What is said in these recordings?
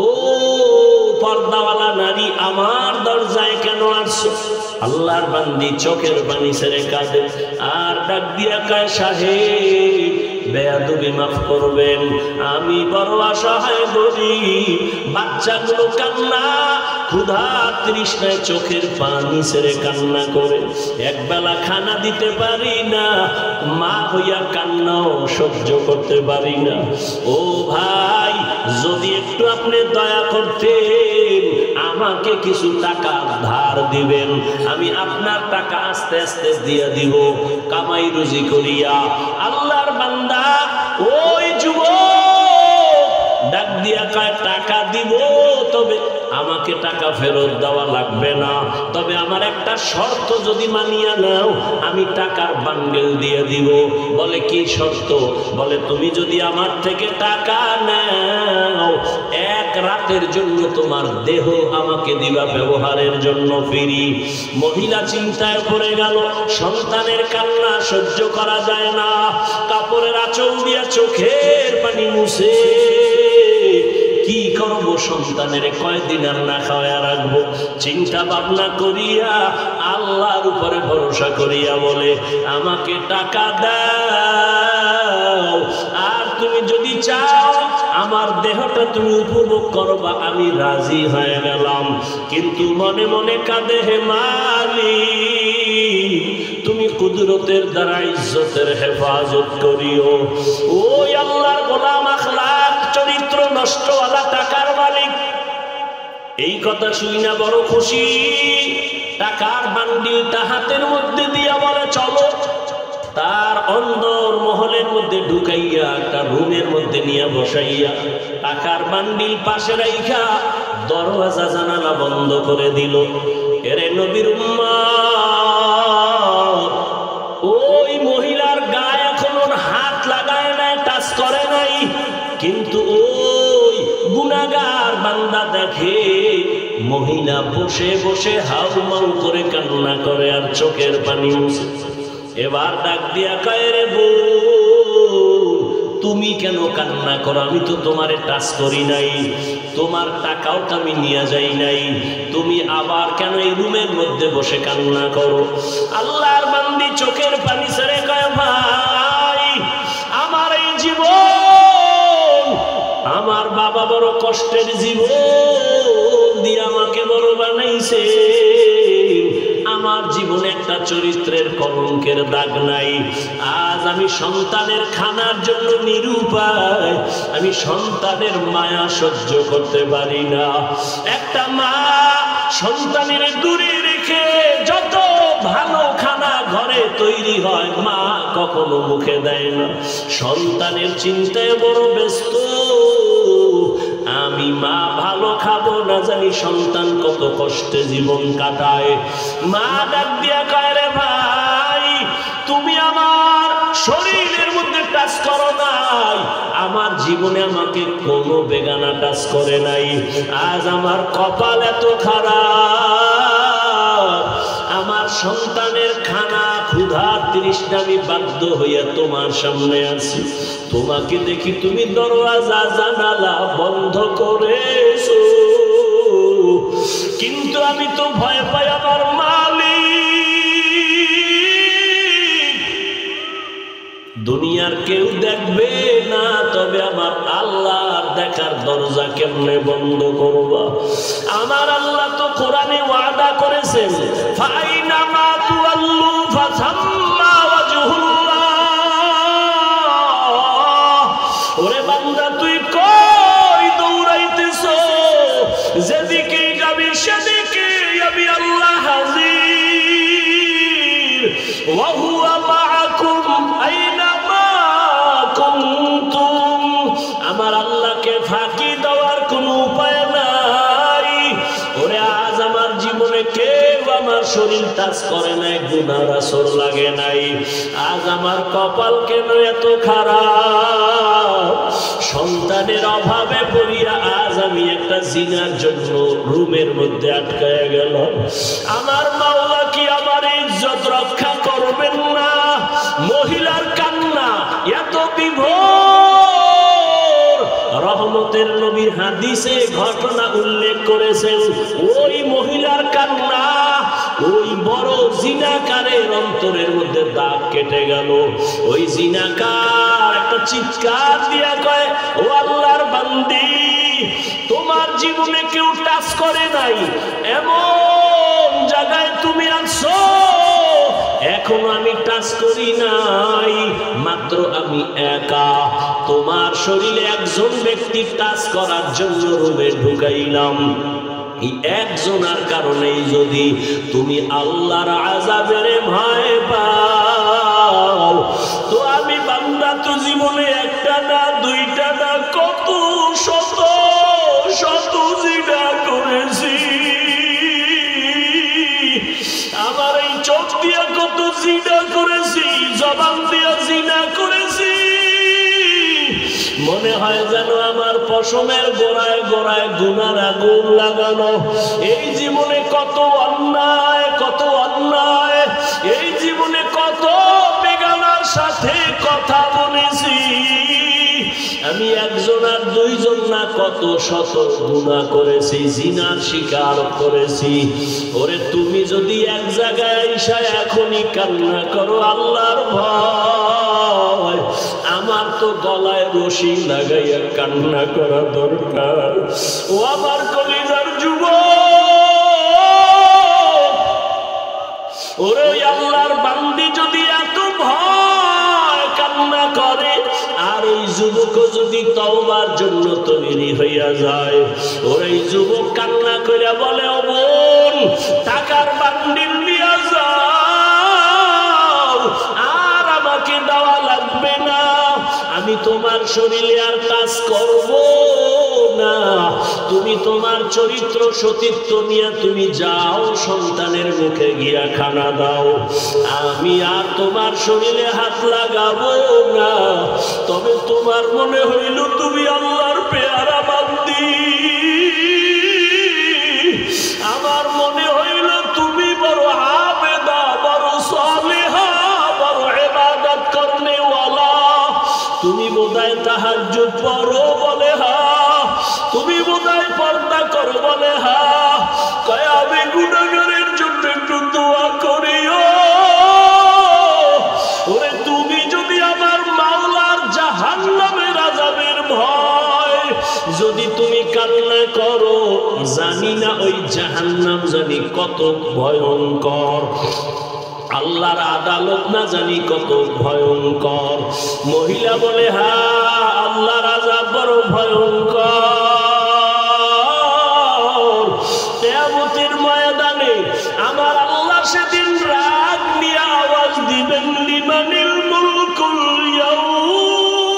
ও পর্দাওয়ালা নারী, আমার দরজায় কেন আসছো? আল্লাহর বান্দি চোখের পানি ছেড়ে কাঁদে আর ডাক দিয়া কয়, সাহেব বেয়াদবি মাফ করবেন, আমি বড় অসহায় গরিব, বাচ্চাগুলো কান্না ক্ষুধা তৃষ্ণায় চোখের পানি ছেড়ে কান্না করে, একবেলা খানা দিতে পারি না, মা হইয়া কান্নাও সহ্য করতে পারি না। ও ভাই, যদি একটু আপনি দয়া করতেন, আমাকে কিছু টাকা ধার দিবেন, আমি আপনার টাকা আস্তে আস্তে দিয়ে দিব কামাই রুজি করিয়া। আল্লাহর বান্দা ওই যুবক ডাক দিয়া কয়, টাকা দিব, তবে আমাকে টাকা ফেরত দেওয়া লাগবে না, তবে আমার একটা শর্ত যদি মানিয়া নাও, আমি টাকার বান্ডেল দিয়ে দিব। বলে কি শর্ত? বলে তুমি যদি আমার থেকে টাকা নাও, এক রাতের জন্য তোমার দেহ আমাকে দিবা ব্যবহারের জন্য ফ্রি। মহিলা চিন্তায় পড়ে গেল, সন্তানের কান্না সহ্য করা যায় না, কাপড়ের আঁচল দিয়া চোখের পানি মুছে কি করবো, সন্তানের কয়দিন আর না খাওয়া রাখবো, চিন্তা ভাবনা করিয়া আল্লাহর উপরে ভরসা করিয়া বলে, আমাকে টাকা দাও, আর তুমি যদি চাও আমার দেহটা তুমি উপভোগ করবা, আমি রাজি হয়ে গেলাম। কিন্তু মনে মনে কাঁদে, হে মালিক, তুমি কুদরতের দ্বারা ইজ্জতের হেফাজত করিও। ওই আল্লাহর গোলাম, আখলাক চরিত্র নষ্টওয়ালা টাকার মালিক এই কথা শুনি না বড় খুশি, টাকার বান্ডিলটা হাতের মধ্যে দিয়া বলে, চলো। তার অন্দর মহলের মধ্যে ঢুকাইয়া একটা রুমের মধ্যে নিয়ে বসাইয়া টাকার বান্ডিল পাশে রাইখা দরওয়াজা জানালা বন্ধ করে দিল। এরে নবীর উম্মত, ওই মহিলার গায়ে এখন ওর হাত লাগায় নাই, টাচ করে নাই, কিন্তু ওই গুনাহগার বান্দা দেখে মহিলা বসে বসে হাউমাউ করে কান্না করে আর চোখের পানি মুছে। এবার ডাক দিয়া কয়, রে বোন, তুমি কেন কান্না করো? আমি তো তোমারে টাচ করি নাই, তোমার টাকাও তো আমি নিয়ে যাই নাই, তুমি আবার কেন এই রুমের মধ্যে বসে কান্না করো? আল্লাহর বান্দি চোখের পানি ছেড়ে কয়, ভাই, আমার এই জীবন, আমার বাবা বড় কষ্টের জীবন দিয়ে আমাকে বড় বানাইছে, আমার জীবনে একটা চরিত্রের কলঙ্কের দাগ নাই। আজ আমি সন্তানের খানার জন্য নিরুপায়, আমি সন্তানের মায়া সহ্য করতে পারি না। একটা মা সন্তানের দূরে রেখে যত ভালো খানা ঘরে তৈরি হয়, মা কখনো মুখে দেয় না, সন্তানের চিন্তায় বড় ব্যস্ত। আমি মা ভালো খাবো না জানি সন্তান কত কষ্টে জীবন কাটায়। মা ডাক দিয়া কয়, রে ভাই, তুমি আমার শরীরের মধ্যে টাচ করো নাই, আমার জীবনে আমাকে কোনো বেগানা টাচ করে নাই। আজ আমার কপাল এত খারাপ, আমার সন্তানের খানা ক্ষুধা তৃষ্ণা আমি বাধ্য হইয়া তোমার সামনে আছি, তোমাকে দেখি তুমি দরওয়াজা জানালা বন্ধ করেছো, কিন্তু আমি তো ভয় পাই আমার মালিক দুনিয়ার কেউ দেখবে না, তবে আমার আল্লাহর দেখার দরজা কেমনে বন্ধ করবা? আমার আল্লাহ তো কোরআনে ওয়াদা করেছেন, ফাইনামা তুআল্লু ফাসাম্মা ওয়াজহুল্লাহ। ওরে বান্দা, তুই কই দৌড়াইতেছো? যেদিকে যাবি সেদিকে আমি আল্লাহ হাজির। ওয়া হুয়া মাআকুম আইনামা কুনতুম। আমার আল্লাহকে ফাঁকি দেওয়ার কোনো উপায় নাই। ওরে আজ আমার জীবনে কেউ আমার শরীর টাচ করে নাই, গুনার আসর লাগে নাই। আজ আমার কপাল কেন এত খারাপ? সন্তানের অভাবে পড়িয়া আজ আমি একটা জিনার জন্য রুমের মধ্যে আটকায় গেল। আমার মাওলা কি আমার ইজ্জত রক্ষা করবেন না? মহিলার কান্না এত বিভোর, রহমতের নবী হাদিসে ঘটনা উল্লেখ করেছেন, ওই মহিলার কান্না ওই বড় জিনাকারের অন্তরের মধ্যে দাগ কেটে গেল। ওই জিনাকার একটা চিৎকার দিয়া কয়, ও আল্লাহর বান্দি, তোমার জীবনে কেউ টাচ করে নাই, এমন জায়গায় তুমি আছো, এখনো আমি টাচ করি নাই, মাত্র আমি একা, তোমার শরীরে একজন ব্যক্তি টাচ করার জন্য রুমে ঢুকাইলাম, এই একজনের কারণেই যদি তুমি আল্লাহর আযাবের ভয় পাও, তো আমি বান্দা তো জীবনে একটা না দুইটা না কত শত শত জিনা করেছি, আমার এই চোখ দিয়া কত জিনা করেছি, জবান দিয়া জিনা করেছি, মনে হয় যেন আমার পশমের গোড়ায় গোড়ায় গুনার আগুন লাগানো। এই জীবনে কত অন্যায়, কত অন্যায়, এই জীবনে কত বেগানার সাথে কথা বলেছি, আমি একজন আর দুইজন না কত শত গুনাহ করেছি, জিনার শিকার করেছি। ওরে তুমি যদি এক জায়গায় আইসা এখনই কান্না করো আল্লাহর ভয়, আমার তো গলায় রশি লাগাইয়া কান্না করা দরকার। ও আমার কলিজার যুবক, ওরে আল্লাহর বান্দি যদি এত ভয় কান্না করে, আর ওই যুবক যদি তওবার জন্য তৈরি হইয়া যায়, ওই যুবক কান্না করে বলে, ও বোন, টাকার বান্ডিল নিয়ে যাও, আর আমাকে দেওয়া লাগবে না, আমি তোমার শরীরে আর কাজ করব না, তুমি তোমার চরিত্র সতীত্ব নিয়ে তুমি যাও, সন্তানের মুখে গিয়া খানা দাও, আমি আর তোমার শরীরে হাত লাগাবো না। তবে তোমার মনে হইল তুমি আল্লাহর পেয়ারা বান্দি, আমার মনে হইল তুমি বড় আবেদা, বড় সালেহা, বড় ইবাদত করনেওয়ালা, তুমি বোধহয় তাহাজ্জুদ পড়ো বলে হা, তুমি বোধহয় পর্দা করো বলে হা, কয় আমি গুনাহগারের জন্য একটু দোয়া করিও। ওরে তুমি যদি আমার মাওলার জাহান্নামের আযাবের ভয় যদি তুমি কান্না করো, জানি না ওই জাহান্নাম জানি কত ভয়ঙ্কর, আল্লাহর আদালত না জানি কত ভয়ঙ্কর। মহিলা বলে, হ্যাঁ আল্লাহর আযাব বড় ভয়ঙ্কর, কিয়ামতের ময়দানে আমার আল্লাহ সেদিন রাগ নিয়ে আওয়াজ দিবেন, লিমানিল মুলকুল ইয়াউম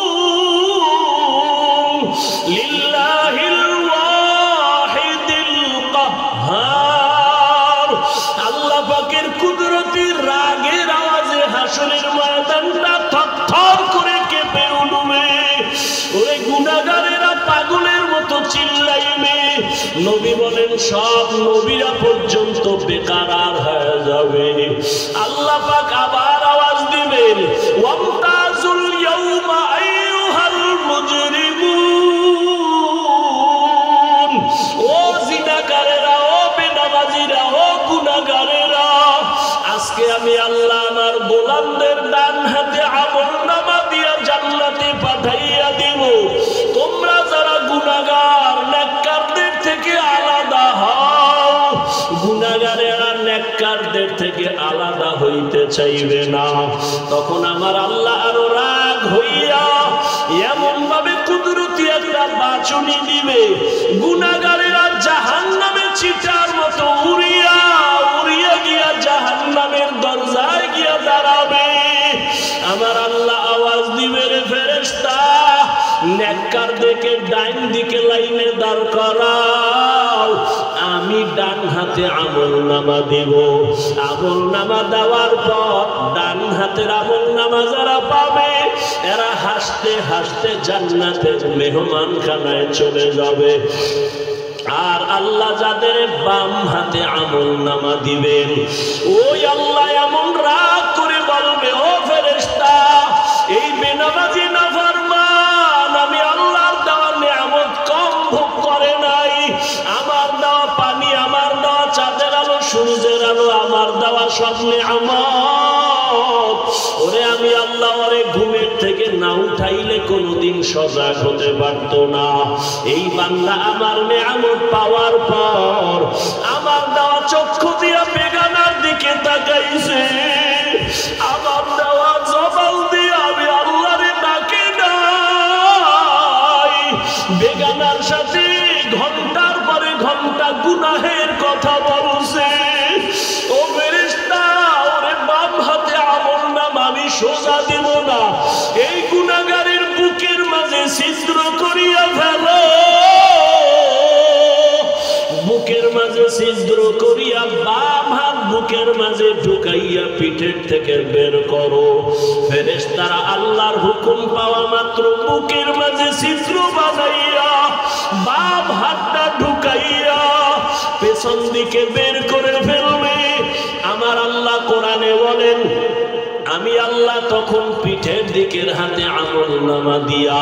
লিল্লাহিল ওয়াহিদিল কাহ্হার। আল্লাহ পাকের কুদরতি রাগের আওয়াজে হাসরের ময়দানটা থরথর করে কেঁপে উঠবে। ওরে গুনাহগারেরা পাগলের মতো চিল্লাইবে। নবী বলেন সব নবীরা পর্যন্ত বেকারার হয়ে যাবে। আল্লাহ পাক আবার আওয়াজ দিবেন, ওয়ামতাজুল ইয়াউমা আইয়ুহাল মুজরিমুন। ও জিনাকারেরা, ও বেনামাজিরা, ও গুনাহগারেরা, আজকে আমি আল্লাহ আমার গোলামদের ডান হাতে আমলনামা দিয়া জান্নাতে পাঠাইয়া দিব। তোমরা যারা গুনাহগার, নেককারদের থেকে আলাদা হও। গুনাহগারেরা নেককারদের থেকে আলাদা হইতে চাইবে না। তখন আমার আল্লাহ আরো রাগ হইয়া এমন ভাবে কুদরতি একটা বাঁচনি দিবে, গুনাহগারেরা জাহান্নামে চিটার মতো উড়িয়া উড়িয়া গিয়া জাহান্নামের দরজায় গিয়া দাঁড়াবে। আমার আল্লাহ আওয়াজ দিবে, রে ফেরেশতা, নেককারদেরকে ডাইন দিকে লাইনে দাঁড় করাও, আমি ডান হাতে আমলনামা দেব। আমলনামা দেওয়ার পর ডান হাতের আমলনামা যারা পাবে, এরা হাসতে হাসতে জান্নাতের মেহমানখানায় চলে যাবে। আর আল্লাহ যাদের বাম হাতে আমলনামা দিবেন, ওই আল্লাহ এমন রাগ করে বলবে, ও ফেরেশতা, এই বেনামাজি নাফরমান আমি আল্লাহর দেওয়া নিয়ামত সব নেয়ামত। ওরে আমি আল্লাহ ওরে ঘুমের থেকে না উঠাইলে কোনোদিন সজাগ হতে পারত না। এই বান্দা আমার নেয়ামত পাওয়ার পর আমার দেওয়া চক্ষু দিয়া বেগানার দিকে তাকাইছে, আমার দেওয়া জবান দিয়ে আমি আল্লাহরে ডাকে নাই। বেগানার সাথে ঘন্টার পরে ঘন্টা গুনাহের কথা বলছে। ও ফেরেশতা, ওরে বাম হাতে আমলনামা আমি সোজা দেব না, এই গুনাহগারের বুকের মাঝে ছিদ্র করিয়া ফেলো, বুকের মাঝে ছিদ্র করিয়া বাম হাত বুকের মাঝে ঢুকাইয়া পিঠের থেকে বের করো। ফেরেশতারা আল্লাহর হুকুম পাওয়া মাত্র বুকের মাঝে ছিদ্র বানাইয়া বাম হাতটা ঢুকাইয়া পেছন দিকে বের করে ফেলবে। আমার আল্লাহ কোরআনে বলেন, আমি আল্লাহ তখন পিঠের দিকের হাতে আমলনামা দিয়া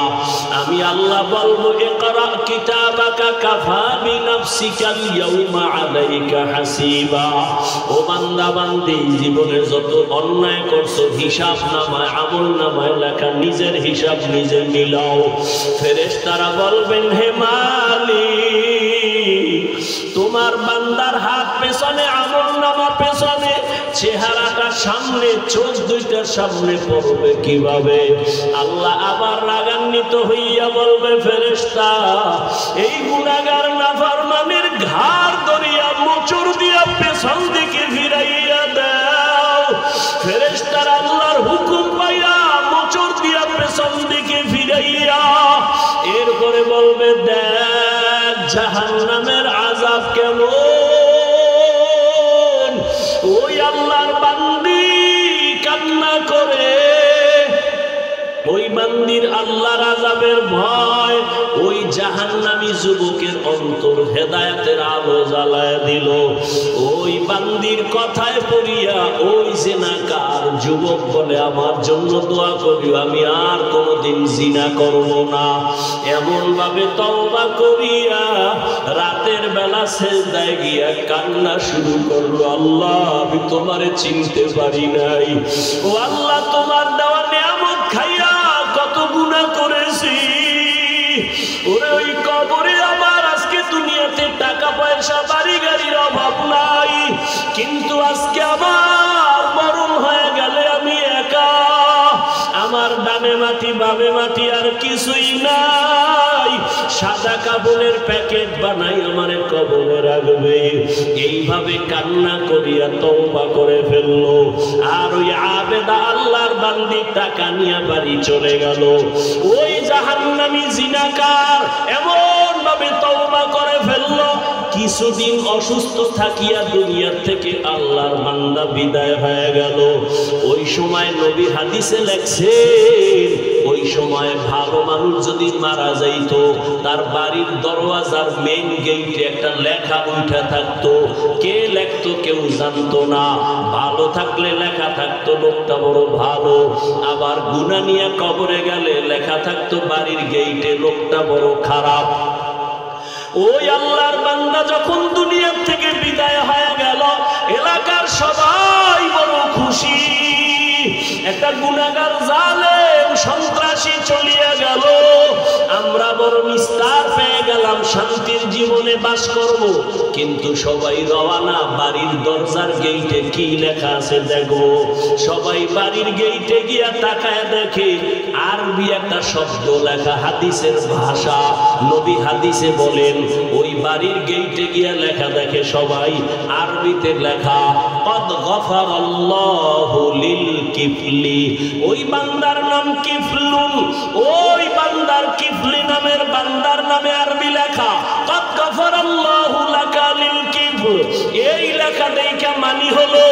আমি আল্লাহ বলবো, ইকরা কিতাবাকা কাফা বিনাফসিকাল ইয়াউমা আলাইকা হাসিবা। ও বান্দা বান্দি, জীবনে যত অন্যায় করছো হিসাব নামায় আমলনামায় লেখা, নিজের হিসাব নিজে মিলাও। ফেরেশতারা বলবেন, হে মালিক, তোমার বান্দার হাত পেছনে আমলনামা পেছনে, চেহারাটা সামনে, চোখ দুইটার সামনে পড়বে কিভাবে? আল্লাহ আবার রাগান্বিত হইয়া বলবে, ফেরেশতা, এই গুনাহগার নাফরমানের ঘাড় ধরিয়া মোচড় দিয়া পেছন দিকে ফিরাইয়া দাও। ফেরেশতারা আল্লাহর হুকুম পাইয়া মোচড় দিয়া পেছন দিকে ফিরাইয়া এরপরে বলবে, দেখ জাহান্নামের আযাব কেমন। ওই আল্লাহর বান্দি কান্না করে, ওই বান্দির আল্লাহর আযাবের ভয় ওই জাহান্নামী যুবকের অন্তর হেদায়েতের আলো জ্বালায় দিল। ওই বান্দির কথায় পড়িয়া ওই জিনাকার যুবক বলে, আমার জন্য দোয়া করিও, আমি আর কোনোদিন জিনা করব না। এমন ভাবে তওবা করিয়া রাতের বেলা সেজদায় গিয়া কান্না শুরু করলো, আল্লাহ আমি তোমারে চিনতে পারি নাই। ও আল্লাহ, তোমার দেওয়া নিয়ামত খাইয়া কত গুনাহ করেছি। ওরে ওই কবরে আমার আজকে দুনিয়াতে টাকা পয়সা বাড়ি গাড়ির অভাব নাই, কিন্তু আজকে আমার মরণ হয়ে গেলে আমি একা, আমার ডানে মাটি বামে মাটি আর কিছুই নাই। সাদা কাপড়ের প্যাকেট বানাই আমারে কবরে রাখবে। এইভাবে কান্না করিয়া তওবা করে ফেললো। আর ওই আবেদা আল্লাহর বান্দি টাকা নিয়ে বাড়ি চলে গেল। ওই জাহান্নামী জিনাকার এমন ভাবে তওবা করে ফেললো, কিছুদিন অসুস্থ থাকিয়া দুনিয়ার থেকে আল্লাহর বান্দা বিদায় হয়ে গেল। ওই সময় নবী হাদিসে লেখছেন, ওই সময় ভালো মানুষ যদি মারা যাইত, তার বাড়ির দরওয়াজার মেইন গেটে একটা লেখা উঠা থাকতো। কে লেখতো কেউ জানতো না। ভালো থাকলে লেখা থাকতো লোকটা বড় ভালো, আবার গুনাহ নিয়ে কবরে গেলে লেখা থাকতো বাড়ির গেটে লোকটা বড় খারাপ। ওই আল্লাহর বান্দা যখন দুনিয়ার থেকে বিদায় হয়ে গেল, এলাকার সবাই বড় খুশি। একটা গুনাহগার জালেম সন্ত্রাসী চলিয়া গেল, আমরা বড় নিস্তার পেয়ে গেলাম, শান্তির জীবনে বাস করব। কিন্তু সবাই রওনা, বাড়ির দরজার গেটে কি লেখা আছে দেখবো। সবাই বাড়ির গেটে গিয়া তাকায় দেখে আরবি একটা শব্দ লেখা, হাদিসের ভাষা। নবী হাদিসে বলেন, ওই বাড়ির গেটে গিয়া লেখা দেখে সবাই আরবিতে লেখা, কদ গফারাল্লাহু লিল কিফলি। ওই বান্দার নাম কিফলুন। ওই বান্দার কিফলি নামের বান্দার নামে আরবি লেখা, কদ গফারাল্লাহু লাকা লিল কিফল। এই লেখা দেখে মানি হলো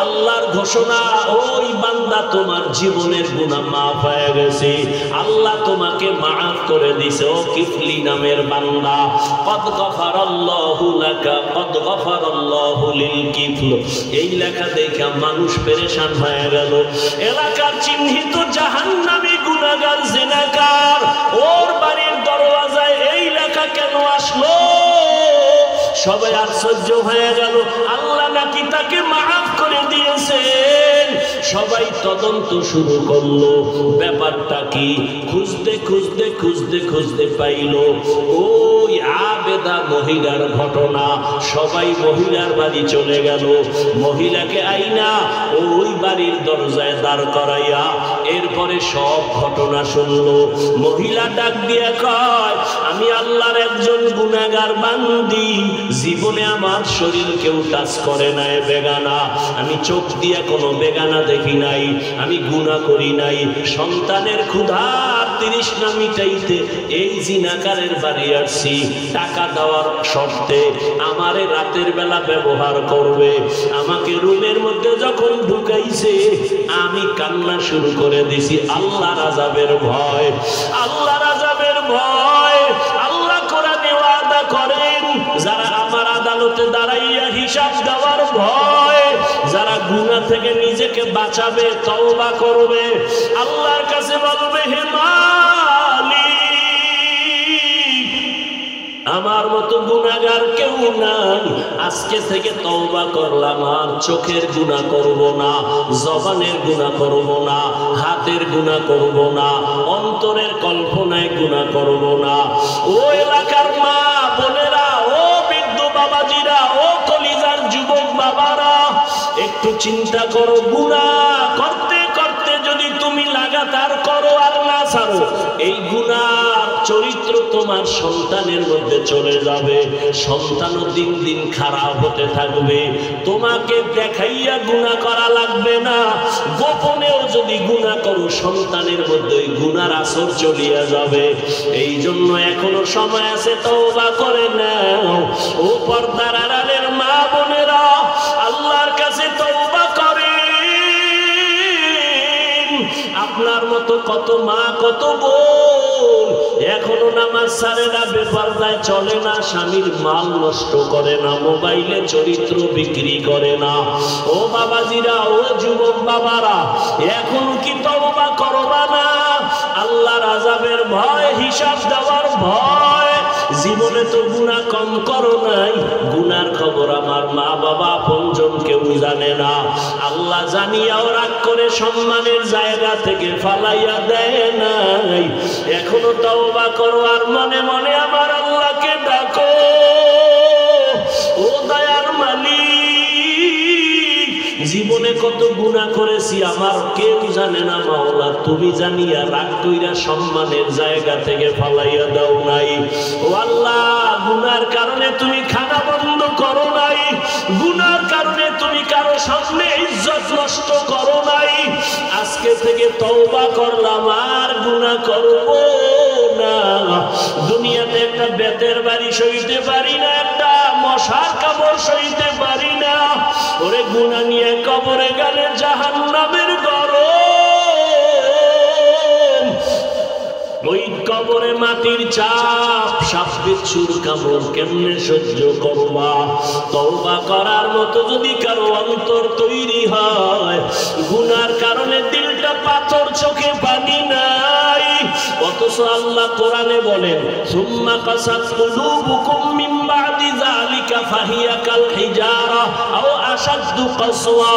আল্লাহর ঘোষণা, ওই বান্দা তোমার জীবনের গুনাহ মাফ হয়ে গেছে, আল্লাহ তোমাকে মাফ করে দিয়েছে। ও কিফলি নামের বান্দা, কদ গফারাল্লাহু লাকা কদ গফারাল্লাহু লিল কিফল। এই লেখা দেখে মানুষ পেরেশান হয়ে গেল। এলাকার চিহ্নিত জাহান্নামী গুনাহগার জিনাকার, ওর বাড়ির দরওয়াজায় এই লেখা কেন আসলো? সবাই আশ্চর্য হয়ে গেল, আল্লাহ নাকি তাকে মাফ করে দিয়েছেন। সবাই তদন্ত শুরু করলো, ব্যাপারটা কি? খুঁজতে খুঁজতে খুঁজতে খুঁজতে পাইল ওই আবেদা মহিলার ঘটনা। সবাই মহিলার বাড়ি চলে গেল, মহিলাকে আইনা ওই বাড়ির দরজায় দাঁড় করাইয়া এরপরে সব ঘটনা শুনলো। মহিলা ডাক দিয়ে কয়, আমি আল্লাহর একজন গুনাহগার বান্দি, জীবনে আমার শরীর কেউ টাচ করে নাই, বেগানা, আমি চোখ দিয়ে কোনো বেগানা দেখি নাই, আমি গুনাহ করি নাই, সন্তানের ক্ষুধার তৃষ্ণা মিটাইতে এই জিনাকারের বাড়ি আসছি, টাকা দেওয়ার শর্তে আমারে রাতের বেলা ব্যবহার করবে। আমাকে রুমের মধ্যে যখন ঢুকাইছে আমি কান্না শুরু করে দিছি আল্লাহর আযাবের ভয়, আল্লাহর আযাবের ভয়। আল্লাহ কোরআনে ওয়াদা করেন, যারা আমার আদালতে দাঁড়াইয়া হিসাব দেওয়ার ভয়, যারা গুনাহ থেকে নিজেকে বাঁচাবে, তওবা করবে, আল্লাহর কাছে বলবে, হে মালিক, আমার মতো গুনাহগার কেউ নাই, আজকে থেকে তওবা করলাম, আর চোখের গুনাহ করব না, জবানের গুনাহ করব না, হাতের গুনাহ করব না, অন্তরের কল্পনায় গুনাহ করব না। ও এলাকার মা বোনেরা, ও বৃদ্ধ বাবাজিরা, ও কলিজার যুবক বাবারা, একটু চিন্তা করো, গুনাহ করতে করতে যদি তুমি লাগাতার করো আর না ছাড়ো, এই গুনাহ চরিত্র তোমার সন্তানের মধ্যে চলে যাবে, সন্তানও দিন দিন খারাপ হতে থাকবে। তোমাকে দেখাইয়া গুনাহ করা লাগবে না, গোপনেও যদি গুনাহ করো সন্তানের মধ্যে ওই গুনার আসর চলিয়া যাবে। এই জন্য এখনো সময় আছে, তওবা করে নাও। ও পর্দার আড়ালের মা বোনেরা, আল্লাহর কাছে তওবা করে। আপনার মতো কত মা, কত বোন এখনো নামাজ ছাড়ে না, বেপরদায় চলে না, স্বামীর মাল নষ্ট করে না, মোবাইলে চরিত্র বিক্রি করে না। ও বাবাজিরা, ও যুবক বাবারা, এখন কি তওবা করবা না? আল্লাহর আযাবের ভয়, হিসাব দেওয়ার ভয়। জীবনে তো গুনাহ কম করো নাই, গুনার খবর আমার মা বাবা আপনজন কেউ জানে না। আল্লাহ জানিয়াও রাগ করে সম্মানের জায়গা থেকে ফালাইয়া দেয় নাই। এখনো তওবা করো আর মনে মনে আমার আল্লাহকে ডাকো, ও দয়ার মালিক, জীবনে কত গুনাহ করেছি আমার কেউ জানে না, মাওলা তুমি জানিয়া রাগ কইরা সম্মানের জায়গা থেকে ফালাইয়া দাও নাই। ও আল্লাহ, গুনার কারণে তুমি খানা বন্ধ করো নাই, গুনার কারণে তুমি কারো সামনে ইজ্জত নষ্ট করো নাই। আজকে থেকে তওবা করলাম, আর গুনাহ করব না। দুনিয়াতে একটা বেতের বাড়ি সইতে পারি না, একটা মশার কামড় সইতে পারি না। ওরে গুনাহ নিয়ে কবরে গেলে জাহান্নামের গরম, ওই কবরে মাটির চাপ, সাপ বিচ্ছুর কামড় কেমনে সহ্য করবা? তওবা করার মতো যদি কারো অন্তর তৈরি হয়, গুনার কারণে দিলটা পাথর, চোখে পানি নাই, অথচ আল্লাহ কোরআনে বলেন, সুম্মা কাসাত কুলুবুকুম মিন বাদি যালিকা ফাহিয়া কাল হিজারা আও আশাদ্দু কাসওয়া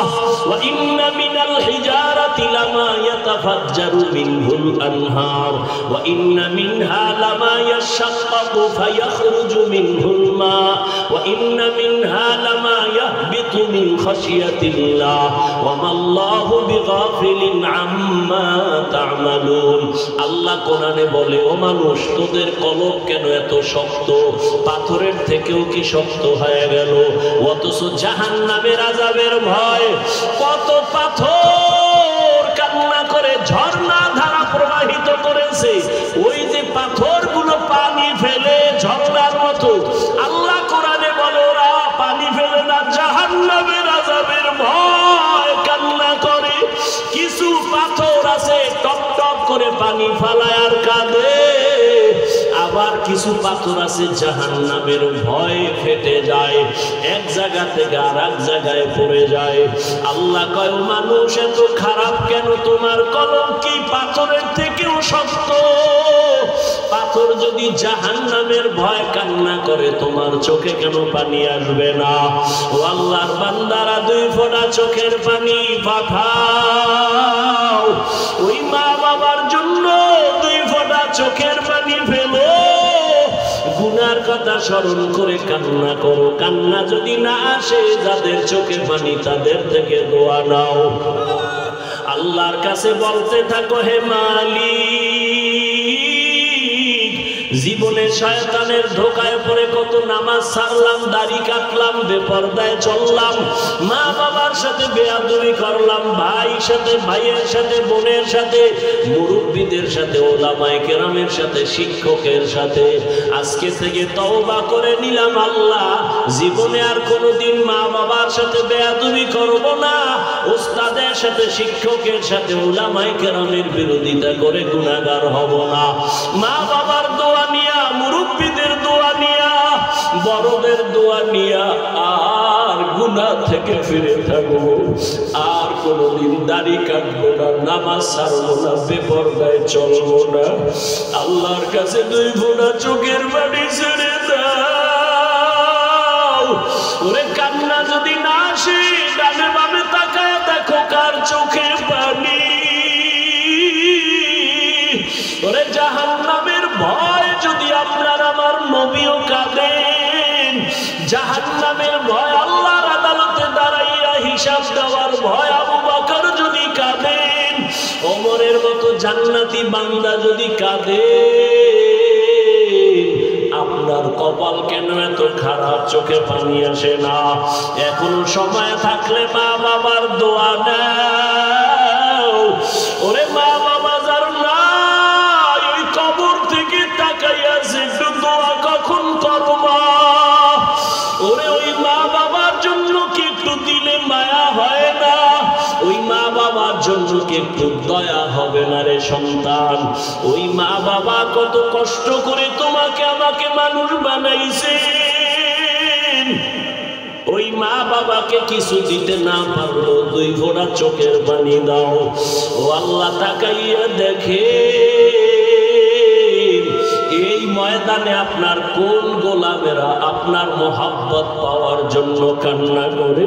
ওয়া ইন্না মিনাল হিজারাতি লামা ইয়াতাফাজ্জারু মিনহুল আনহার ওয়া ইন্না মিনহা লামা ইয়াশাক্কাকু ফায়াখরুজু মিনহুল মা ওয়া ইন্না মিনহা লামা ইয়াহবিতু মিন খাশিয়াতিল্লাহ ওয়া মাল্লাহু বিগাফিলিন আম্মা তা'মালুন। আল্লাহ কোরআনে বলে, ও মানুষ, তোদের কলব কেন এত শক্ত? পাথরের থেকেও কি শক্ত হয়ে গেল? অথচ জাহান্নামের আযাবের ভয়, কত পাথর কান্না করে ঝর্ণা ধারা প্রবাহিত করেছে, ওই যে পাথরগুলো পানি ফেলে ঝর্ণার মতো। আল্লাহ কোরআনে বলে, ওরা পানি ফেলে না, জাহান্নামের আযাবের ভয় কান্না করে। কিছু পাথর আছে টপ টপ করে পানি ফালায় আর কাঁদে, আবার কিছু পাথর আছে জাহান্নামের ভয়ে ফেটে যায়, এক জায়গা থেকে আর এক জায়গায় পড়ে যায়। আল্লাহ কয়, মানুষ এত খারাপ কেন? তোমার কলম কি পাথরের থেকেও শক্ত? পাথর যদি জাহান্নামের ভয় কান্না করে, তোমার চোখে কেন পানি আসবে না? ও আল্লাহর বান্দারা, 2 ফোঁটা চোখের পানি পাঠাও। ওই মা বাবার জন্য 2 ফোঁটা চোখের পানি ফেলো। গুনার কথা স্মরণ করে কান্না করো। কান্না যদি না আসে, যাদের চোখে পানি তাদের থেকে দোয়া নাও। আল্লাহর কাছে বলতে থাকো, হে মালিক, জীবনে শয়তানের ধোকায় পড়ে কত নামাজ ছাড়লাম, দাড়ি কাটলাম, বেপরদায় চললাম, মা বাবার সাথে বেয়াদবি করলাম, ভাইয়ের সাথে, ভাইয়ের সাথে, বোনের সাথে, মুরব্বীদের সাথে, ওলামায়ে কেরামের সাথে, শিক্ষকের সাথে। আজকে থেকে তওবা করে নিলাম, আল্লাহ জীবনে আর কোনোদিন মা বাবার সাথে বেয়াদবি করব না, উস্তাদের সাথে, শিক্ষকের সাথে, ওলামায়ে কেরামের বিরোধিতা করে গুনাহগার হব না। মা বাবার দোয়া নিয়া, মুরব্বীদের দোয়া নিয়া, বড়দের দোয়া নিয়া আর গুনাহ থেকে ফিরে থাকবো। আর কোনোদিন দাড়ি কাটবো না, নামাজ ছাড়বো না, বেপরদায় চলবো না। আল্লাহর কাছে 2 ফোঁটা চোখের পানি ছেড়ে দাও। ওরে কান্না যদি না আসে, ডানে বামে তাকায় দেখো কার চোখে পানি। ওরে জাহান্নামের ভয় যদি আপনার আমার নবীও কাঁদেন, জাহান্নামের ভয় আল্লাহর আদালতে দাঁড়াইয়া হিসাব দেওয়ার ভয় আবু বকর যদি কাঁদেন, ওমরের মতো জান্নাতি বান্দা যদি কাঁদে, আপনার কপাল কেন এত খারাপ, চোখে পানি আসে না? এখনো সময় থাকলে মা বাবার দোয়া নাও। ওরে মা বাবা যার নাই, ওই কবর থেকে তাকাইয়া একটু দোয়া কখন করবা? ওরে ওই মা বাবার জন্য কি একটু দিলে মায়া হয় না? ওই মা বাবার জন্য কি একটু দয়া হবে না রে সন্তান? ওই মা বাবা কত কষ্ট করে তোমাকে আমাকে মানুষ বানাইছেন। ওই মা বাবাকে কিছু দিতে না পারলো, 2 ফোঁটা চোখের পানি দাও। ও আল্লাহ, তাকাইয়া দেখে এই ময়দানে আপনার কোন গোলামেরা আপনার মোহাব্বত পাওয়ার জন্য কান্না করে।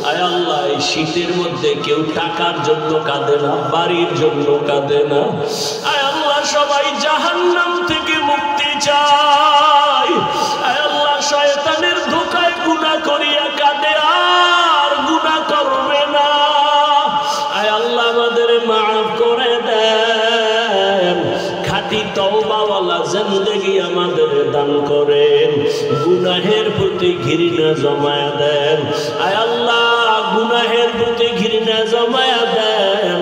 আয় আল্লাহ, এই শীতের মধ্যে কেউ টাকার জন্য কাঁদে না, বাড়ির জন্য কাঁদে না। আয় আল্লাহ, সবাই জাহান্নাম থেকে মুক্তি চায়। আয় আল্লাহ, শয়তানের ধোঁকায় গুনাহ করিয়া কাঁদে, আর গুনাহ করবে না। আয় আল্লাহ, আমাদের মাফ করে দেন। খাঁটি তওবাওয়ালা জিন্দেগি আমাদের দান করেন। গুনাহের প্রতি ঘৃণা জমায়া দেন। আয় আল্লাহ, গুনাহের প্রতি ঘৃণা জমায়া দেন।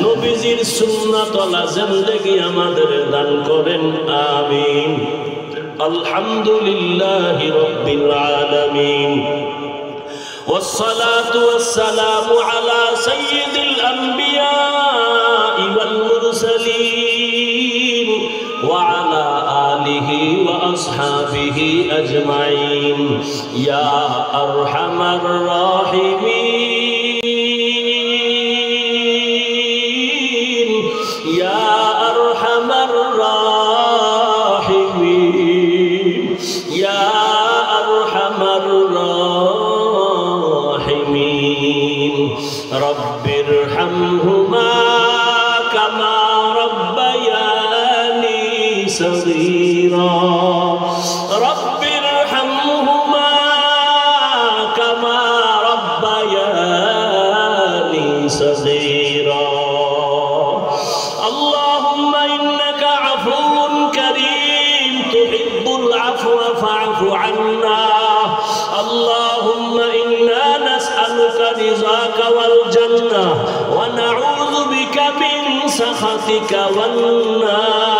নবীজির সুন্নাতওয়ালা জিন্দেগি আমাদের দান করেন। আমিন। আলহামদুলিল্লাহি রাব্বিল আলামিন। والصلاة والسلام على سيد الأنبياء والمرسلين وعلى آله وأصحابه أجمعين يا أرحم الراحمين يا أرحم الراحمين يا أرحم الراحمين رب ارحمهما كما ربياني صغيرا رب ارحمهما كما ربياني صغيرا اللهم إنك عفو كريم تحب العفو فاعف عنا اللهم إنا نسألك رضاك والجنة ونعوذ بك من سخطك والنار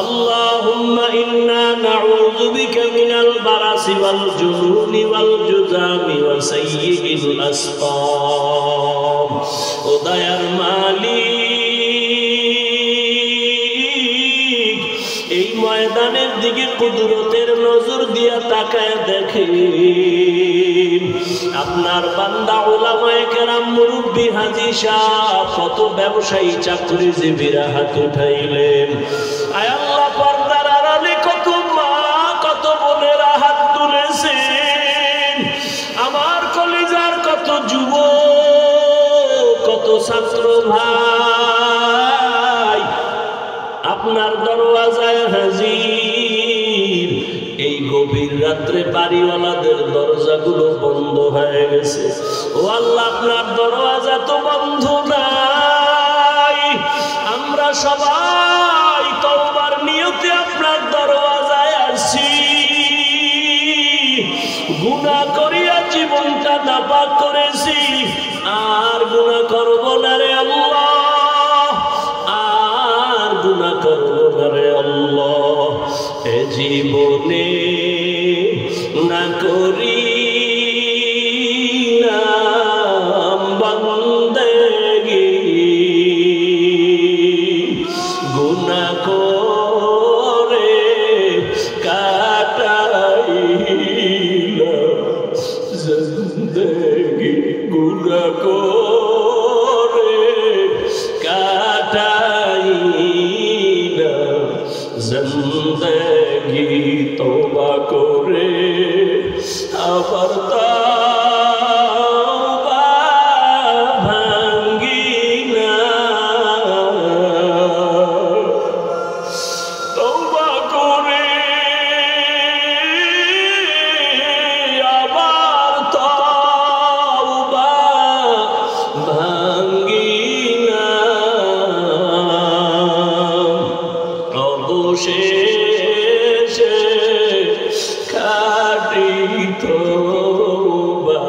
اللهم إنا نعوذ بك من البرص والجنون والجذام وسيء الأسقام ودير মালিক এই ময়দানের দিকে কুদরতের নজর দিয়া তাকায় দেখেন আপনার বান্দা উলামায়ে কেরাম মুরব্বি হাজী সাহেব কত ব্যবসায়ী চাকরিজীবীরা হাত উঠাইলেন। কত যুব, কত ছাত্র ভাই আপনার দরওয়াজায় হাজির। এই গভীর রাত্রে বাড়িওয়ালাদের দরজাগুলো বন্ধ হয়ে গেছে। ও আল্লাহ, আপনার দরওয়াজা তো বন্ধ নাই, আমরা সবাই তওবার নিয়তে আপনার দরওয়াজায় আসছি। গুনাহ করিয়া জীবনটা নাপাক করেছি, আর গুনাহ করব না রে আল্লাহ, আর গুনাহ করব না রে আল্লাহ। এ জীবনে না করি নাম বান্দেগি, গুনাহ করে কাটাইলাম জিন্দেগি, গুনাহ করে কাটাইলাম জিন্দেগি। তওবা করে আবার তওবা ভাঙ্গি না, তওবা করে আবার তওবা ভাঙ্গি না। অবশেষে খাঁটি তওবা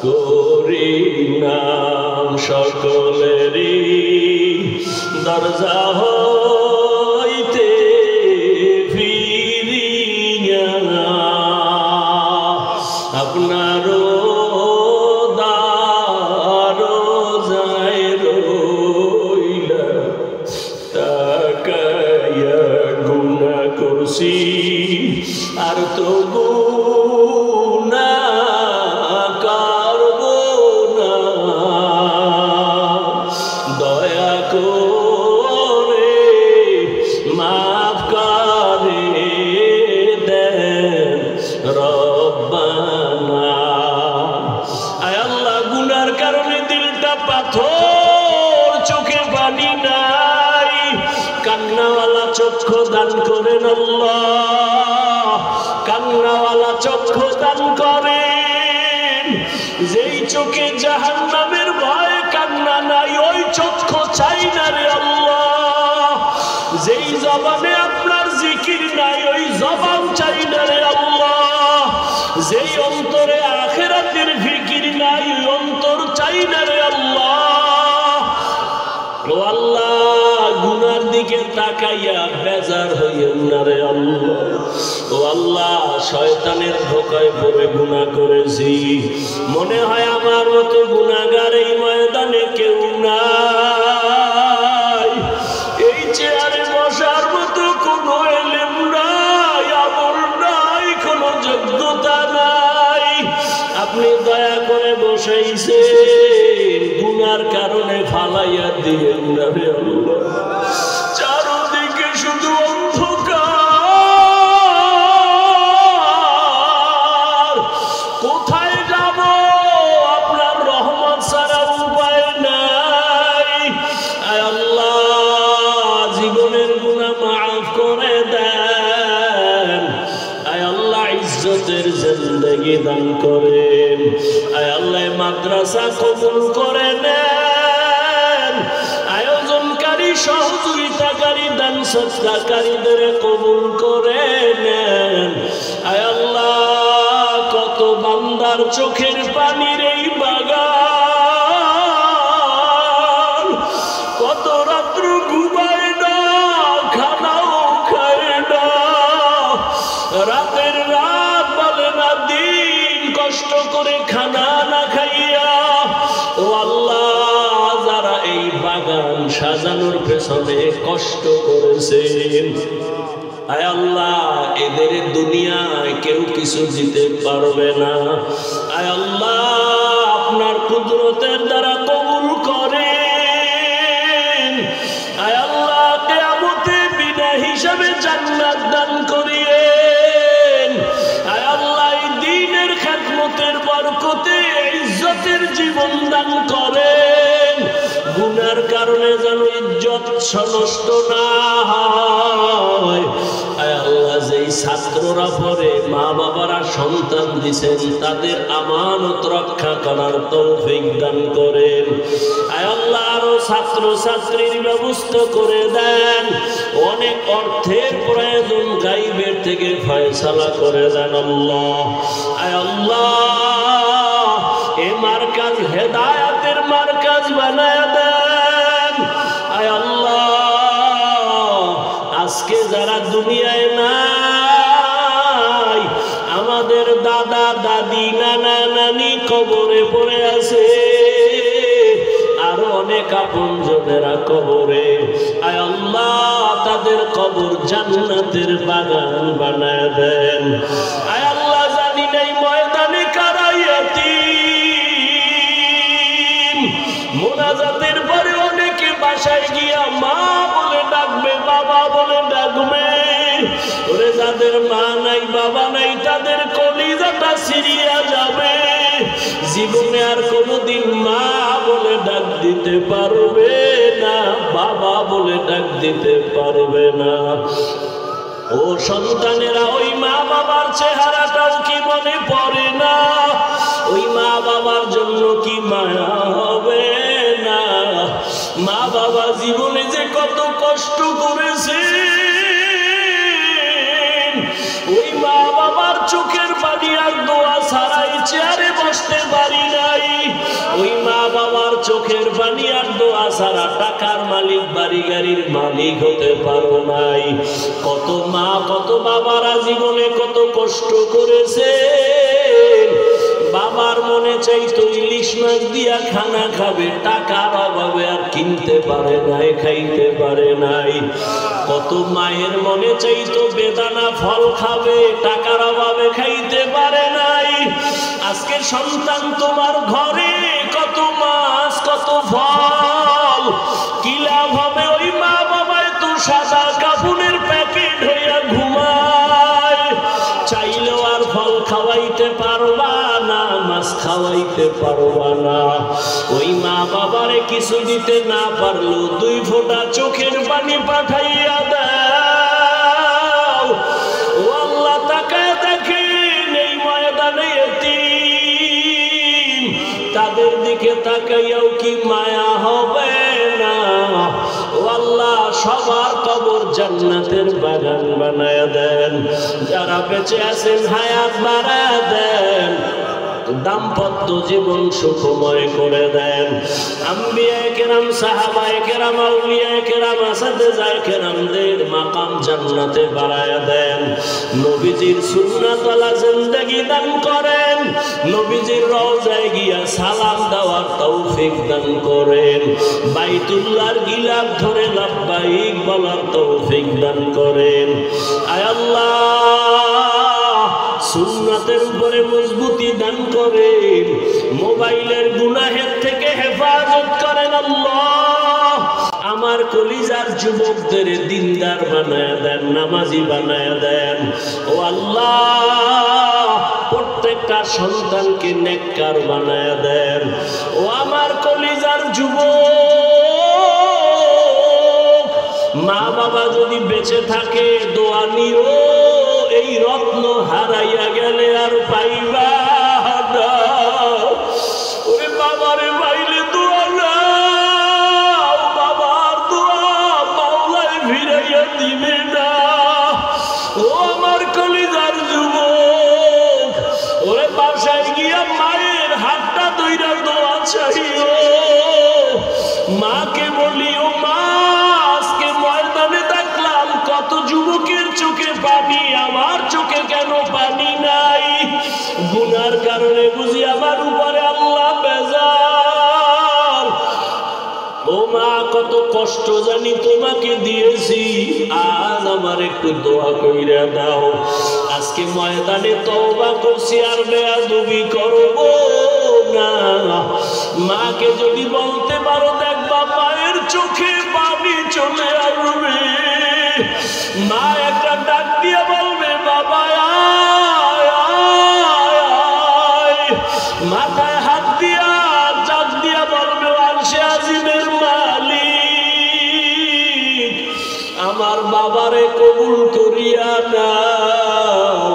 করিলাম, সকলেরই দরজা হইতে ফিরিয়া আপনারও দরজায় রইলাম তাকায়া। গুনাহ করছি আর তো গুনাহ করব না, দয়া করে মাফ করে দেন রব্বানা। আয় আল্লাহ, গুনার কারণে দিলটা পাথর, চোখে পানি নাই, কান্নাওয়ালা চক্ষু দান করেন আল্লাহ, কান্নাওয়ালা চক্ষু দান করেন। যেই চোখে জাহান্নামের ভয়ে কান্না নাই, ওই চক্ষু চাই না রে আল্লাহ। যেই জবানে আপনার জিকির নাই, ওই জবান চাই না রে আল্লাহ। যেই অন্তরে আখিরাতের ফিকির নাই, ওই অন্তর চাই না রে আল্লাহ। ও আল্লাহ, গুনার দিকে তাকাইয়া বেজার হইয়েন না রে আল্লাহ। ও আল্লাহ, শয়তানের ধোকায় পড়ে গুনাহ করেছি, মনে হয় আমার মতো গুনাহগার এই ময়দানে কেউ নাই। এই চেয়ারে বসার মতো কোনো এলেম নাই, আমল নাই, কোনো যোগ্যতা নাই। আপনি দয়া করে বসাইছেন, গুনার কারণে ফালাইয়া দিয়েন না রে আল্লাহ। চারদিকে শুধু অন্ধকার, কোথায় যাব আপনার রহমত ছাড়া উপায় নাই। আয় আল্লাহ, জীবনের গুনাহ মাফ করে দেন। আয় আল্লাহ, ইজ্জতের জিন্দেগি দান করেন। আয় আল্লাহ, মাদ্রাসা কবুল করে নেন। আয়োজনকারী, সহযোগিতাকারী, দান সদকাকারীদের কবুল করে নেন। আয় আল্লাহ, কত বান্দার চোখের পানির এই বাগান, কত রাত্র ঘুমায় না, খানাও খায় না, রাতের রাত বলে না দিন, কষ্ট করে খানা না খাইয়া। ও আল্লাহ, যারা এই বাগান সাজানোর পেছনে কষ্ট করেছেন, আয় আল্লাহ, এদের দুনিয়ায় কেউ কিছু দিতে পারবে না। আয় আল্লাহ, আপনার কুদরতের দ্বারা কবুল করেন। আয় আল্লাহ, কিয়ামতে বিনা হিসাবে জান্নাত দান করিয়েন। আয় আল্লাহ, এই দ্বীনের খেদমতের বরকতে, ইজ্জতের জীবন দান করেন, গুনার কারণে যেন ইজ্জত নষ্ট না হয়। আয় আল্লাহ, যেই ছাত্ররা পরে মা বাবারা সন্তান দিছেন তাদের আমানত রক্ষা করার তৌফিক দান করেন। আয় আল্লাহ, আরো ছাত্র ছাত্রীর ব্যবস্থা করে দেন। অনেক অর্থের প্রয়োজন, গাইবের থেকে ফয়সালা করে দেন আল্লাহ। আয় আল্লাহ, এ মার্কাজ হেদায়েতের মার্কাজ বানায় দেন। আয় আল্লাহ, আজকে যারা দুনিয়ায় নাই, আমাদের দাদা দাদি নানা নানি কবরে পড়ে আছে, আরো অনেক আপনজনেরা কবরে। আয় আল্লাহ, তাদের কবর জান্নাতের বাগান বানায় দেন। আয় আল্লাহ, জানি নাই ময়দানে কারা ইয়াতীম, মোনাজাতের পরে অনেকে বাসায় গিয়া মা বলে ডাকবে, বাবা বলে ডাকবে। ওরে যাদের মা নাই বাবা নাই, তাদের কলিজাটা ছিঁড়িয়া যাবে। জীবনে আর কোনোদিন মা বলে ডাক দিতে পারবে না, বাবা বলে ডাক দিতে পারবে না। ও সন্তানেরা, ওই মা বাবার চেহারাটাও কি মনে পড়ে না? ওই মা বাবার জন্য কি মায়া হবে না? মা বাবা জীবনে যে কত কষ্ট করেছে, ওই মা বাবার চোখের পানি আর দোয়া ছাড়াই চেয়ারে বসতে পারি নাই। ওই মা বাবার চোখের পানি আর দোয়া ছাড়া টাকার মালিক, বাড়ি গাড়ির মালিক হতে পারো নাই। কত মা কত বাবারা জীবনে কত কষ্ট করেছে। বাবার মনে চাইতো ইলিশ মাছ দিয়া খানা খাবে, টাকার অভাবে আর কিনতে পারে নাই, খাইতে পারে নাই। কত মায়ের মনে চাইতো বেদানা ফল খাবে, টাকার অভাবে খাইতে পারে নাই। আজকে সন্তান তোমার ঘরে কত মাছ কত ফল, কি লাভ হবে? ওই মা বাবায় তো সাদা কাপড়ের প্যাকেট হইয়া ঘুমায়, চাইলেও আর ফল খাওয়াইতে পারবা না, মাছ খাওয়াইতে পারবা না। ওই মা বাবারে কিছু দিতে না পারলো, 2 ফোঁটা চোখের পানি পাঠাইয়া দাও। ও আল্লাহ, তাকায় দেখেন এই ময়দানে এতিম, তাদের দিকে তাকাইয়াও কি মায়া হবে না? ও আল্লাহ, সবার কবর জান্নাতের বাগান বানায় দেন। যারা বেঁচে আছেন হায়াত বাড়ায় দেন, দাম্পত্য জীবন সুখময় করে দেন। আম্বিয়ায়ে কেরাম, সাহাবায়ে কেরাম, আউলিয়ায়ে কেরাম, আসাদেজায়ে কেরামদের মাকাম জান্নাতে বাড়ায়া দেন। নবীজির সুন্নাতওয়ালা জিন্দেগি দান করেন। নবীজির রওজায় গিয়া সালাম দেওয়ার তৌফিক দান করেন। বাইতুল্লাহর গিলাফ ধরে লাব্বাইক বলার তৌফিক দান করেন। আয় আল্লাহ, সুন্নাতের উপরে মজবুতি দান করেন। মোবাইলের গুনাহের থেকে হেফাজত করেন আল্লাহ। আমার কলিজার যুবকদের দিনদার বানায় দেন, নামাজি বানায় দেন। ও আল্লাহ, প্রত্যেকটা সন্তানকে নেককার বানায় দেন। ও আমার কলিজার যুবক, মা বাবা যদি বেঁচে থাকে দোয়া নিও, এই রত্ন হারাইয়া গেলে আর পাইবা না। ওরে বাবারে পাইলে দোয়া নাও, বাবার দোয়া মাওলায় ফিরাইয়া দিবে না। ও আমার কলিজার যুবক, ওরে বাসায় গিয়া মায়ের হাতটা ধইরা দোয়া চাইও। মাকে বলিও, মা আজকে ময়দানে দেখলাম কত যুবকের চোখে পানি, আমার চোখে কেন পানি নাই? গুনার কারণে বুঝি আমার উপরে আল্লাহ বেজার। ও মা, কত কষ্ট জানি তোমাকে দিয়েছি, আজ আমার একটু দোয়া কইরা দাও। আজকে ময়দানে তওবা করছি, আর বেয়াদবি করব না। মাকে যদি বলতে পারো, দেখবা মায়ের চোখে পানি চলে আসবে। মা একটা ডাক দিয়ে বলবে, বাবা আয় আয় আয়। মাথায় হাত দিয়া কবুল করিয়া নাও।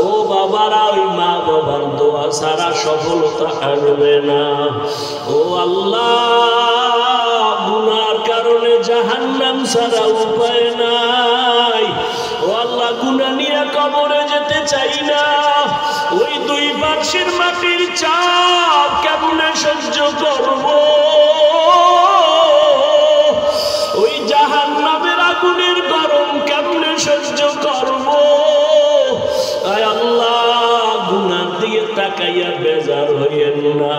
ও বাবারা, ওই মা বাবার দোয়া ছাড়া সফলতা আসবে না। ও আল্লাহ, গুনার কারণে জাহান্নাম ছাড়া উপায় নাই। ও আল্লাহ, গুনাহ নিয়ে কবরে যেতে চাই না। ওই দুই পার্শ্বের মাটির চাপ কেমনে সহ্য করব? ওই জাহান্নামের আগুনের গরম কেমনে সহ্য করব? আয় আল্লাহ, গুনার দিকে তাকাইয়া বেজার হইয়েন না।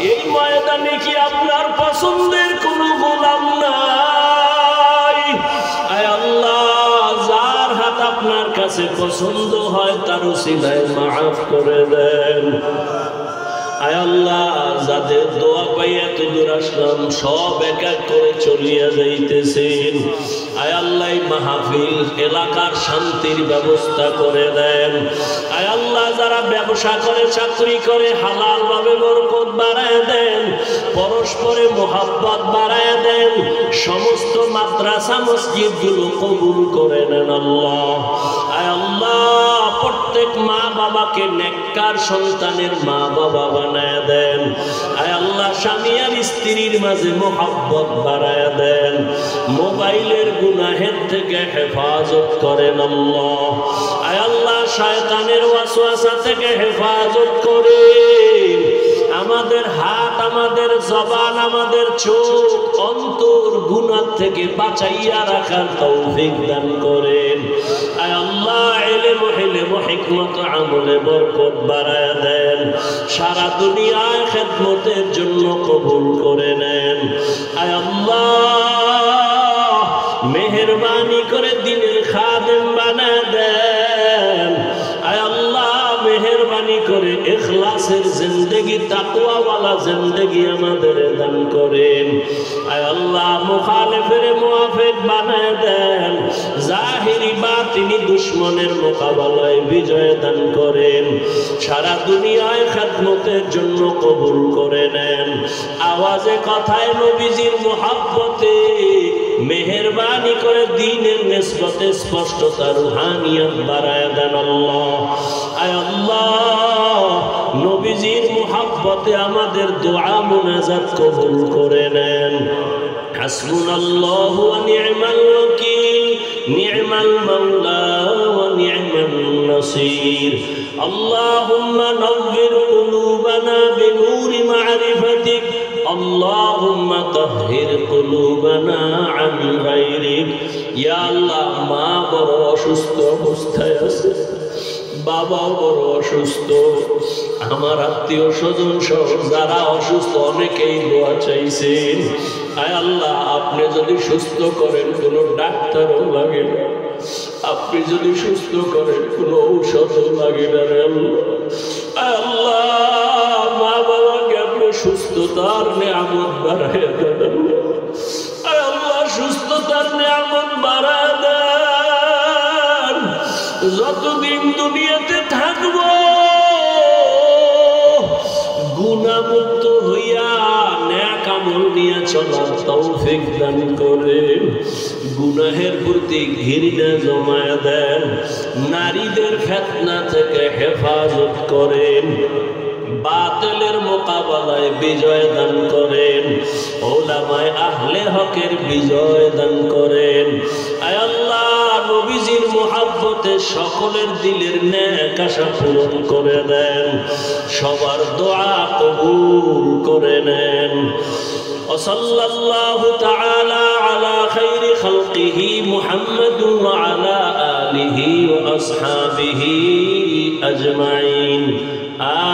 এই ময়দানে কি আপনার পছন্দের কোনো গোলাম নাই? আয় আল্লাহ, যার হাত আপনার কাছে পছন্দ হয় তার উসিলায় মাফ করে দেন। আয় আল্লাহ, যাদের দোয়া পাই এত দূর আসলাম, সব এক এক করে চলিয়া যাইতেছেন। আয় আল্লাহ, মাহফিল এলাকার শান্তির ব্যবস্থা করে দেন। আয় আল্লাহ, যারা ব্যবসা করে, চাকরি করে, হালাল ভাবে বরকত বাড়ায় দেন, পরস্পরে মোহাব্বত বাড়ায় দেন। সমস্ত মাদ্রাসা মসজিদ গুলো কবুল করে নেন আল্লাহ। আয় আল্লাহ, প্রত্যেক মা বাবাকে নেককার সন্তানের মা বাবা বানায় দেন। আয় আল্লাহ, স্বামী আর স্ত্রীর মাঝে মোহাব্বত বাড়ায় দেন। মোবাইলের গুনাহের থেকে হেফাজত করেন আল্লাহ। আয় আল্লাহ, শয়তানের ওয়াসওয়াসা থেকে হেফাজত করেন। আমাদের হাত, আমাদের জবান, আমাদের চোখ, অন্তর গুনাহ থেকে বাঁচাইয়া রাখার তৌফিক দান করেন। আয় আল্লাহ, ইলম ও হিকমত আমলে বরকত বাড়ায় দেন। সারা দুনিয়ায় খেদমতের জন্য কবুল করে নেন। আয় আল্লাহ, মেহেরবানি করে দিনের খাদেম বানায় দেন। আয় আল্লাহ, মেহেরবানি করে ইখলাসের জিন্দেগি, তাকওয়াওয়ালা জিন্দেগি আমাদের দান করেন। আয় আল্লাহ, মুখালিফের মুওয়াফিক বানায় দেন। জাহিরি বাতিনি দুশমনের মোকাবেলায় বিজয় দান করেন। সারা দুনিয়ায় খেদমতের জন্য কবুল করে নেন। আওয়াজে কথায় নবীজির মুহাব্বতে মেহেরবানি করে দ্বীনের নিসবতে স্পষ্টতা রুহানিয়ত বাড়ায় দেন আল্লাহ। আয় আল্লাহ, নবীজির মুহাব্বতে আমাদের দোয়া মুনাজাত কবুল করে নেন। হাসবুনাল্লাহু ওয়া নি'মাল ওয়াকিল, নি'মাল মাওলা ওয়া নি'মান নাসির। আল্লাহুম্মা নাওবির কুলুবানা বিনূরি মা'রিফাতিক, আল্লাহুম্মা তাহহির কুলুবানা আন গায়রিক। ইয়া আল্লাহ, মা বড় অসুস্থ অবস্থায় আছে, বাবাও বড় অসুস্থ, আমার আত্মীয় স্বজন সহ যারা অসুস্থ অনেকেই দোয়া চাইছেন। আয় আল্লাহ, আপনি যদি সুস্থ করেন কোনো ডাক্তারও লাগে না, আপনি যদি সুস্থ করেন কোনো ঔষধও লাগে না রে আল্লাহ। আয় আল্লাহ, মা বাবাকে আপনি সুস্থতার নিয়ামত বাড়ায় দেন। আয় আল্লাহ, সুস্থতার নিয়ামত বাড়ায় দেন। যতদিন দুনিয়াতে থাকব গুনাহমুক্ত হইয়া নেক আমল নিয়ে চলার তৌফিক দান করেন। গুনাহের প্রতি ঘৃণা জমায় দেন। নারীদের ফিতনা থেকে হেফাজত করেন। বাতিলের মোকাবেলায় বিজয় দান করেন। উলামায়ে আহলে হকের বিজয় দান করেন। আয় আল্লাহ, নবীজির মুহাব্বতে সকলের দিলের নেক আশা পূরণ করে দেন। সবার দোয়া কবুল করে নেন। ওয়াসাল্লাল্লাহু তাআলা আলা খাইরি খালকিহি মুহাম্মাদ ওয়া আলা আলিহি ওয়া আসহাবিহি আজমাইন।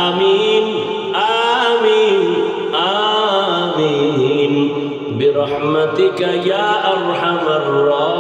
আমিন আমিন আমিন বিরহমাতিকা ইয়া আরহামার রাহিমিন।